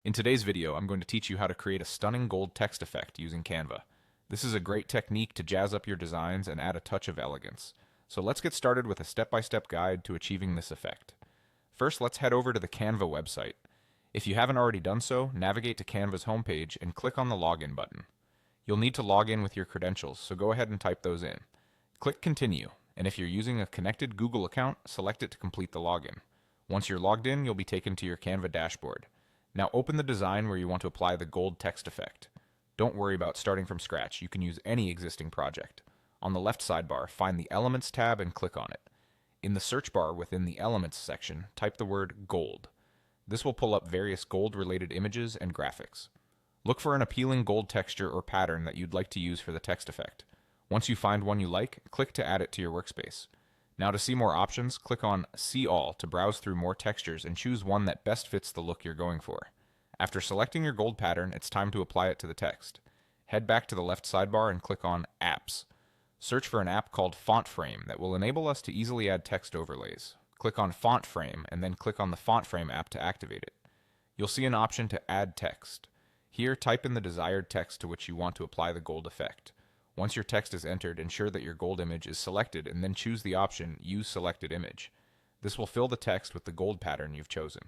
In today's video, I'm going to teach you how to create a stunning gold text effect using Canva. This is a great technique to jazz up your designs and add a touch of elegance. So let's get started with a step-by-step guide to achieving this effect. First, let's head over to the Canva website. If you haven't already done so, navigate to Canva's homepage and click on the Login button. You'll need to log in with your credentials, so go ahead and type those in. Click Continue, and if you're using a connected Google account, select it to complete the login. Once you're logged in, you'll be taken to your Canva dashboard. Now open the design where you want to apply the gold text effect. Don't worry about starting from scratch, you can use any existing project. On the left sidebar, find the Elements tab and click on it. In the search bar within the Elements section, type the word gold. This will pull up various gold-related images and graphics. Look for an appealing gold texture or pattern that you'd like to use for the text effect. Once you find one you like, click to add it to your workspace. Now to see more options, click on See All to browse through more textures and choose one that best fits the look you're going for. After selecting your gold pattern, it's time to apply it to the text. Head back to the left sidebar and click on Apps. Search for an app called Font Frame that will enable us to easily add text overlays. Click on Font Frame and then click on the Font Frame app to activate it. You'll see an option to add text. Here, type in the desired text to which you want to apply the gold effect. Once your text is entered, ensure that your gold image is selected and then choose the option Use Selected Image. This will fill the text with the gold pattern you've chosen.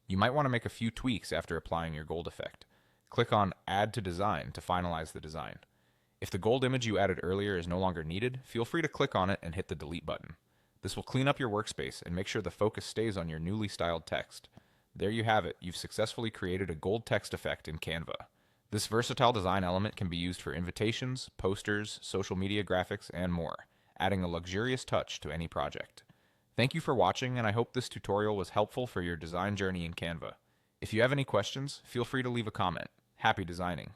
You might want to make a few tweaks after applying your gold effect. Click on Add to Design to finalize the design. If the gold image you added earlier is no longer needed, feel free to click on it and hit the Delete button. This will clean up your workspace and make sure the focus stays on your newly styled text. There you have it, you've successfully created a gold text effect in Canva. This versatile design element can be used for invitations, posters, social media graphics, and more, adding a luxurious touch to any project. Thank you for watching, and I hope this tutorial was helpful for your design journey in Canva. If you have any questions, feel free to leave a comment. Happy designing!